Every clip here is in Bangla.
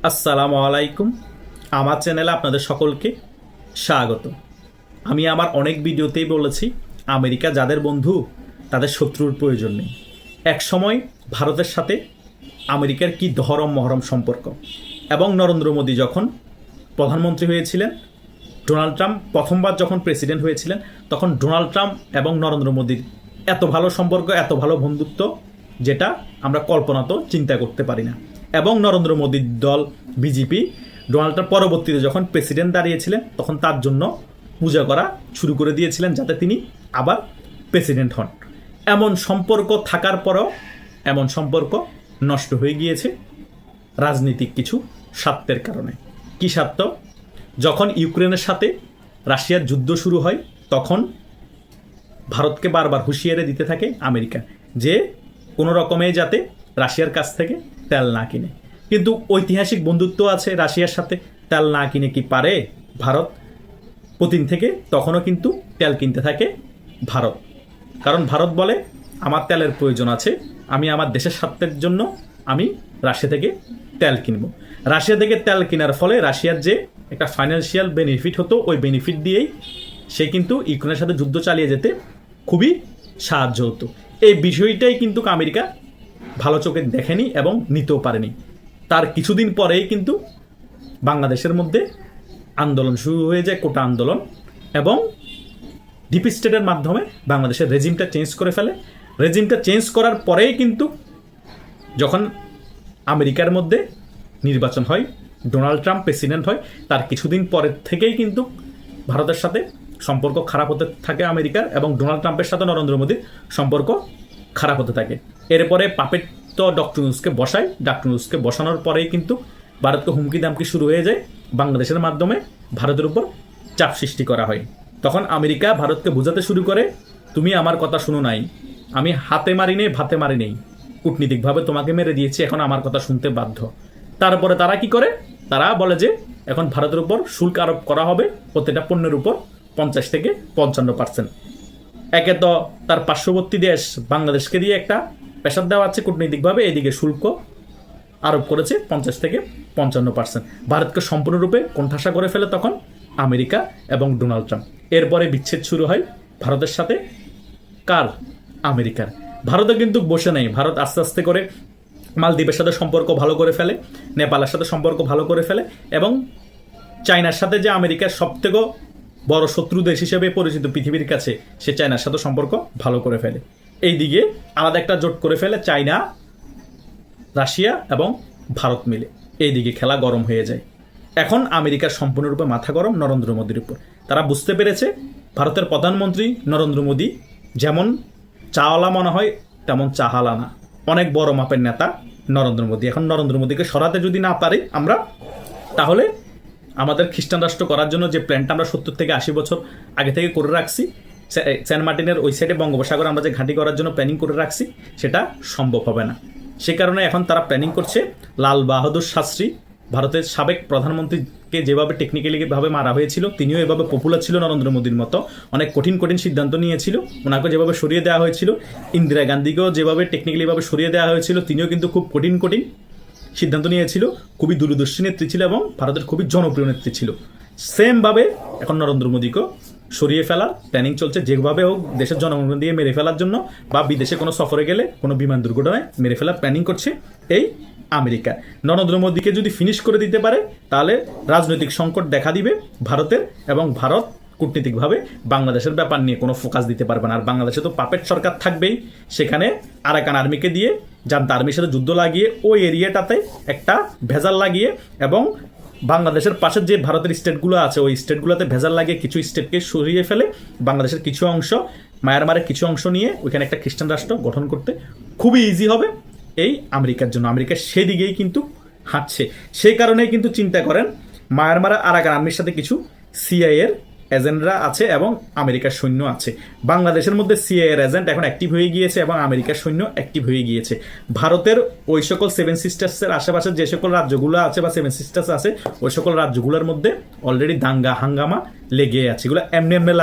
আসসালামু আলাইকুম। আমার চ্যানেলে আপনাদের সকলকে স্বাগত। আমি আমার অনেক ভিডিওতেই বলেছি, আমেরিকা যাদের বন্ধু তাদের শত্রুর প্রয়োজন নেই। এক সময় ভারতের সাথে আমেরিকার কি ধরম মহরম সম্পর্ক, এবং নরেন্দ্র মোদী যখন প্রধানমন্ত্রী হয়েছিলেন, ডোনাল্ড ট্রাম্প প্রথমবার যখন প্রেসিডেন্ট হয়েছিলেন, তখন ডোনাল্ড ট্রাম্প এবং নরেন্দ্র মোদীর এত ভালো সম্পর্ক, এত ভালো বন্ধুত্ব, যেটা আমরা কল্পনাতেও চিন্তা করতে পারি না। এবং নরেন্দ্র মোদীর দল বিজেপি ডোনাল্ড ট্রাম্প পরবর্তীতে যখন প্রেসিডেন্ট দাঁড়িয়েছিলেন, তখন তার জন্য পূজা করা শুরু করে দিয়েছিলেন যাতে তিনি আবার প্রেসিডেন্ট হন। এমন সম্পর্ক থাকার পরেও এমন সম্পর্ক নষ্ট হয়ে গিয়েছে রাজনীতিক কিছু স্বার্থের কারণে। কি স্বার্থ? যখন ইউক্রেনের সাথে রাশিয়ার যুদ্ধ শুরু হয়, তখন ভারতকে বারবার হুঁশিয়ারি দিতে থাকে আমেরিকা যে কোনো রকমে যাতে রাশিয়ার কাছ থেকে তেল না কিনে। কিন্তু ঐতিহাসিক বন্ধুত্ব আছে রাশিয়ার সাথে, তেল না কিনে কি পারে ভারত? পুতিন থেকে তখনও কিন্তু তেল কিনতে থাকে ভারত, কারণ ভারত বলে আমার তেলের প্রয়োজন আছে, আমি আমার দেশের স্বার্থের জন্য আমি রাশিয়া থেকে তেল কিনব। রাশিয়া থেকে তেল কেনার ফলে রাশিয়ার যে একটা ফাইন্যান্সিয়াল বেনিফিট হতো, ওই বেনিফিট দিয়েই সে কিন্তু ইউক্রেনের সাথে যুদ্ধ চালিয়ে যেতে খুবই সাহায্য হতো। এই বিষয়টাই কিন্তু আমেরিকা ভালো চোখে দেখেনি এবং নিতেও পারেনি। তার কিছুদিন পরেই কিন্তু বাংলাদেশের মধ্যে আন্দোলন শুরু হয়ে যায়, কোটা আন্দোলন, এবং ডিপ স্টেটের মাধ্যমে বাংলাদেশের রেজিমটা চেঞ্জ করে ফেলে। রেজিমটা চেঞ্জ করার পরেই কিন্তু যখন আমেরিকার মধ্যে নির্বাচন হয়, ডোনাল্ড ট্রাম্প প্রেসিডেন্ট হয়, তার কিছুদিন পরের থেকেই কিন্তু ভারতের সাথে সম্পর্ক খারাপ হতে থাকে আমেরিকার, এবং ডোনাল্ড ট্রাম্পের সাথে নরেন্দ্র মোদীর সম্পর্ক খারাপ হতে থাকে। এরপরে পাপেট তো ডক্টর ইউনূসকে বসায়, ডক্টর ইউনূসকে বসানোর পরেই কিন্তু ভারতকে হুমকি দামকি শুরু হয়ে যায়। বাংলাদেশের মাধ্যমে ভারতের উপর চাপ সৃষ্টি করা হয়। তখন আমেরিকা ভারতকে বোঝাতে শুরু করে, তুমি আমার কথা শুনো নাই, আমি হাতে মারি নেই, ভাতে মারি নেই, কূটনীতিকভাবে তোমাকে মেরে দিয়েছি, এখন আমার কথা শুনতে বাধ্য। তারপরে তারা কি করে? তারা বলে যে এখন ভারতের উপর শুল্ক আরোপ করা হবে প্রত্যেকটা পণ্যের উপর 50 থেকে 55%। একে তো তার পার্শ্ববর্তী দেশ বাংলাদেশকে দিয়ে একটা প্রেশার দেওয়া আছে কূটনৈতিকভাবে, এদিকে শুল্ক আরোপ করেছে 50 থেকে 55%। ভারতকে সম্পূর্ণরূপে কোণঠাসা করে ফেলে তখন আমেরিকা এবং ডোনাল্ড ট্রাম্প। এরপরে বিচ্ছেদ শুরু হয় ভারতের সাথে। কার? আমেরিকার। ভারতে কিন্তু বসে নেই। ভারত আস্তে আস্তে করে মালদ্বীপের সাথে সম্পর্ক ভালো করে ফেলে, নেপালের সাথে সম্পর্ক ভালো করে ফেলে, এবং চায়নার সাথে যে আমেরিকার সবথেকে বড় শত্রু দেশ হিসেবে পরিচিত পৃথিবীর কাছে, সে চায়নার সাথে সম্পর্ক ভালো করে ফেলে। এই দিকে আলাদা একটা জোট করে ফেলে চায়না, রাশিয়া এবং ভারত মিলে। এই দিকে খেলা গরম হয়ে যায়। এখন আমেরিকার সম্পূর্ণরূপে মাথা গরম নরেন্দ্র মোদীর উপর। তারা বুঝতে পেরেছে ভারতের প্রধানমন্ত্রী নরেন্দ্র মোদী যেমন চাওয়ালা মনে হয়, তেমন চাহালা না। অনেক বড় মাপের নেতা নরেন্দ্র মোদী। এখন নরেন্দ্র মোদীকে সরাতে যদি না পারি আমরা, তাহলে আমাদের খ্রিস্টান রাষ্ট্র করার জন্য যে প্ল্যানটা আমরা 70 থেকে 80 বছর আগে থেকে করে রাখছি, সেন্ট মার্টিনের ওই সাইডে বঙ্গোপসাগর আমরা যে ঘাঁটি করার জন্য প্ল্যানিং করে রাখছি, সেটা সম্ভব হবে না। সে কারণে এখন তারা প্ল্যানিং করছে লাল বাহাদুর শাস্ত্রী, ভারতের সাবেক প্রধানমন্ত্রীকে যেভাবে টেকনিক্যালিভাবে মারা হয়েছিল, তিনিও এভাবে পপুলার ছিল নরেন্দ্র মোদীর মতো, অনেক কঠিন কঠিন সিদ্ধান্ত নিয়েছিল, ওনাকে যেভাবে সরিয়ে দেওয়া হয়েছিল। ইন্দিরা গান্ধীকেও যেভাবে টেকনিক্যালিভাবে সরিয়ে দেওয়া হয়েছিল, তিনিও কিন্তু খুব কঠিন কঠিন সিদ্ধান্ত নিয়েছিল, খুবই দূরদর্শী নেত্রী ছিল এবং ভারতের খুবই জনপ্রিয় নেত্রী ছিল। সেমভাবে এখন নরেন্দ্র মোদীকেও সরিয়ে ফেলার প্ল্যানিং চলছে, যেভাবে হোক দেশের জনগণ দিয়ে মেরে ফেলার জন্য, বা বিদেশে কোনো সফরে গেলে কোনো বিমান দুর্ঘটনায় মেরে ফেলার প্ল্যানিং করছে এই আমেরিকা। নরেন্দ্র মোদীকে যদি ফিনিশ করে দিতে পারে, তাহলে রাজনৈতিক সংকট দেখা দিবে ভারতের, এবং ভারত কূটনীতিকভাবে বাংলাদেশের ব্যাপার নিয়ে কোনো ফোকাস দিতে পারবে না। আর বাংলাদেশে তো পাপেট সরকার থাকবেই, সেখানে আরাকান আর্মিকে দিয়ে জান্তা আর্মির সাথে যুদ্ধ লাগিয়ে ওই এরিয়াটাতে একটা ভেজাল লাগিয়ে, এবং বাংলাদেশের পাশে যে ভারতের স্টেটগুলো আছে ওই স্টেটগুলোতে ভেজাল লাগিয়ে কিছু স্টেটকে সরিয়ে ফেলে বাংলাদেশের কিছু অংশ, মায়ানমারের কিছু অংশ নিয়ে ওইখানে একটা খ্রিস্টান রাষ্ট্র গঠন করতে খুবই ইজি হবে এই আমেরিকার জন্য। আমেরিকা সেদিকেই কিন্তু হাঁটছে। সেই কারণেই কিন্তু চিন্তা করেন, মায়ানমারের আরাকান আর্মির সাথে কিছু সিআইএর এজেন্টরা আছে এবং আমেরিকার সৈন্য আছে। বাংলাদেশের মধ্যে সিআইএর এজেন্ট এখন অ্যাক্টিভ হয়ে গিয়েছে এবং আমেরিকার সৈন্য অ্যাক্টিভ হয়ে গিয়েছে। ভারতের ওই সকল 7 সিস্টার্সের আশেপাশে যে সকল রাজ্যগুলো আছে বা 7 সিস্টার্স আছে, ওই সকল রাজ্যগুলোর মধ্যে অলরেডি দাঙ্গা হাঙ্গামা লেগে আছে। এগুলো এমনি এমনি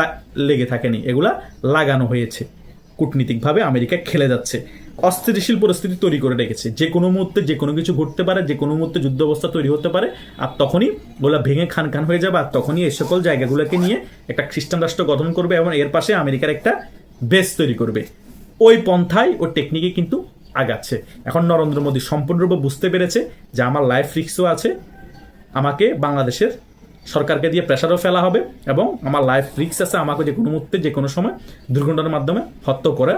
লেগে থাকেনি, এগুলা লাগানো হয়েছে। কূটনীতিকভাবে আমেরিকা খেলে যাচ্ছে। অস্থিতিশীল পরিস্থিতি তৈরি করে রেখেছে। যে কোনো মুহূর্তে যে কোনো কিছু ঘটতে পারে, যে কোনো মুহূর্তে যুদ্ধ অবস্থা তৈরি হতে পারে, আর তখনই ওগুলা ভেঙে খান খান হয়ে যাবে, আর তখনই এই সকল জায়গাগুলোকে নিয়ে একটা খ্রিস্টান রাষ্ট্র গঠন করবে এবং এর পাশে আমেরিকার একটা বেস তৈরি করবে। ওই পন্থায় ওই টেকনিকে কিন্তু আগাচ্ছে। এখন নরেন্দ্র মোদী সম্পূর্ণরূপে বুঝতে পেরেছে যে আমার লাইফ রিস্কও আছে, আমাকে বাংলাদেশের সরকারকে দিয়ে প্রেশারও ফেলা হবে এবং আমার লাইফ রিস্ক আছে, আমাকে যে কোনো মুহূর্তে যে কোনো সময় দুর্ঘটনার মাধ্যমে হত্যা করে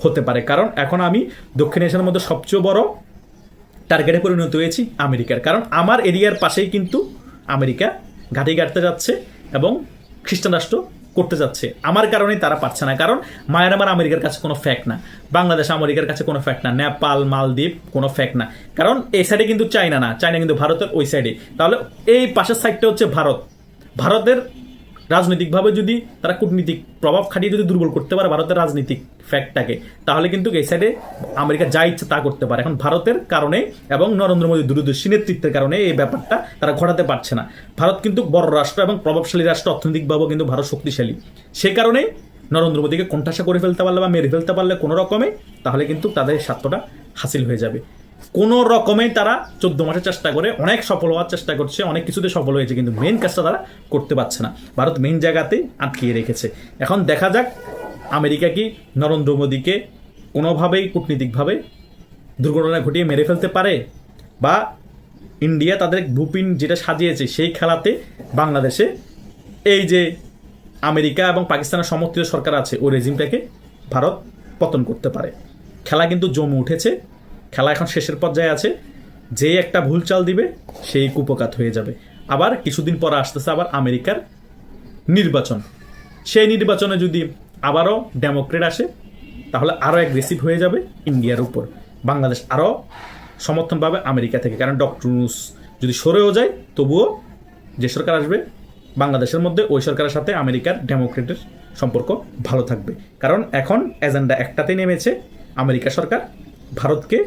হতে পারে। কারণ এখন আমি দক্ষিণ এশিয়ার মধ্যে সবচেয়ে বড় টার্গেটে পরিণত হয়েছি আমেরিকার। কারণ আমার এরিয়ার পাশেই কিন্তু আমেরিকা ঘাঁটি গাড়তে যাচ্ছে এবং খ্রিস্টান রাষ্ট্র করতে যাচ্ছে। আমার কারণেই তারা পারছে না। কারণ মায়ানমার আমেরিকার কাছে কোনো ফ্যাক্ট না, বাংলাদেশ আমেরিকার কাছে কোনো ফ্যাক্ট না, নেপাল মালদ্বীপ কোনো ফ্যাক্ট না। কারণ এই সাইডে কিন্তু চায়না না, চায়না কিন্তু ভারতের ওই সাইডে। তাহলে এই পাশের সাইডটা হচ্ছে ভারত। ভারতের রাজনৈতিকভাবে যদি তারা কূটনীতিক প্রভাব খাটিয়ে যদি দুর্বল করতে পারে ভারতের রাজনৈতিক ফ্যাক্টটাকে, তাহলে কিন্তু এই সাইডে আমেরিকা যা ইচ্ছে তা করতে পারে। এখন ভারতের কারণে এবং নরেন্দ্র মোদী দূরদর্শী নেতৃত্বের কারণে এই ব্যাপারটা তারা ঘটাতে পারছে না। ভারত কিন্তু বড় রাষ্ট্র এবং প্রভাবশালী রাষ্ট্র, অর্থনৈতিকভাবেও কিন্তু ভারত শক্তিশালী। সে কারণেই নরেন্দ্র মোদীকে কোণঠাসা করে ফেলতে পারলে বা মেরে ফেলতে পারলে কোনো রকমে, তাহলে কিন্তু তাদের স্বার্থটা হাসিল হয়ে যাবে। কোনো রকমেই তারা 14 মাসের চেষ্টা করে অনেক সফল হওয়ার চেষ্টা করছে, অনেক কিছুতে সফল হয়েছে, কিন্তু মেইন কাজটা তারা করতে পারছে না। ভারত মেইন জায়গাতেই আটকিয়ে রেখেছে। এখন দেখা যাক আমেরিকা কি নরেন্দ্র মোদীকে কোনোভাবেই কূটনীতিকভাবে দুর্ঘটনা ঘটিয়ে মেরে ফেলতে পারে, বা ইন্ডিয়া তাদের ভূপিন যেটা সাজিয়েছে সেই খেলাতে বাংলাদেশে এই যে আমেরিকা এবং পাকিস্তানের সমর্থিত সরকার আছে ওই রেজিমটাকে ভারত পতন করতে পারে। খেলা কিন্তু জমে উঠেছে, খেলা এখন শেষের পর্যায়ে আছে। যে একটা ভুল চাল দিবে সেই কুপকাত হয়ে যাবে। আবার কিছুদিন পর আসতেছে আবার আমেরিকার নির্বাচন। সেই নির্বাচনে যদি আবারও ডেমোক্রেট আসে তাহলে আরও অ্যাগ্রেসিভ হয়ে যাবে ইন্ডিয়ার উপর। বাংলাদেশ আরও সমর্থন পাবে আমেরিকা থেকে। কারণ ডক্টর ইউনূস যদি সরেও যায় তবুও যে সরকার আসবে বাংলাদেশের মধ্যে ওই সরকারের সাথে আমেরিকার ডেমোক্রেটের সম্পর্ক ভালো থাকবে। কারণ এখন এজেন্ডা একটাতেই নেমেছে, আমেরিকা সরকার ভারতকে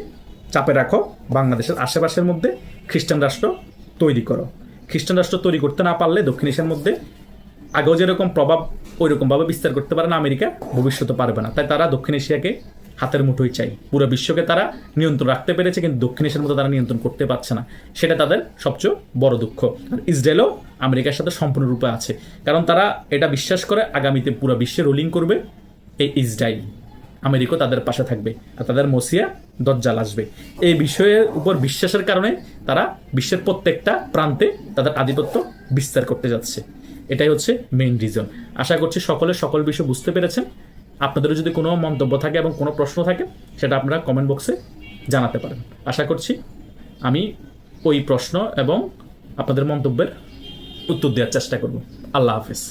চাপে রাখো, বাংলাদেশের আশেপাশের মধ্যে খ্রিস্টান রাষ্ট্র তৈরি করো। খ্রিস্টান রাষ্ট্র তৈরি করতে না পারলে দক্ষিণ এশিয়ার মধ্যে আগেও যেরকম প্রভাব ওই রকমভাবে বিস্তার করতে পারে না আমেরিকা, ভবিষ্যতে পারবে না। তাই তারা দক্ষিণ এশিয়াকে হাতের মুঠোই চাই। পুরো বিশ্বকে তারা নিয়ন্ত্রণ রাখতে পেরেছে, কিন্তু দক্ষিণ এশিয়ার মধ্যে তারা নিয়ন্ত্রণ করতে পারছে না। সেটা তাদের সবচেয়ে বড় দুঃখ। আর ইসরায়েলও আমেরিকার সাথে সম্পূর্ণরূপে আছে, কারণ তারা এটা বিশ্বাস করে আগামীতে পুরো বিশ্বে রুলিং করবে এই ইসরায়েল। আমেরিকা তাদের পাশে থাকবে আর তাদের মসিয়া দজ্জাল আসবে। এই বিষয়ের উপর বিশ্বাসের কারণে তারা বিশ্বের প্রত্যেকটা প্রান্তে তাদের আধিপত্য বিস্তার করতে যাচ্ছে। এটাই হচ্ছে মেইন রিজন। আশা করছি সকলে সকল বিষয় বুঝতে পেরেছেন। আপনাদেরও যদি কোনো মন্তব্য থাকে এবং কোনো প্রশ্ন থাকে সেটা আপনারা কমেন্ট বক্সে জানাতে পারেন। আশা করছি আমি ওই প্রশ্ন এবং আপনাদের মন্তব্যের উত্তর দেওয়ার চেষ্টা করব। আল্লাহ হাফেজ।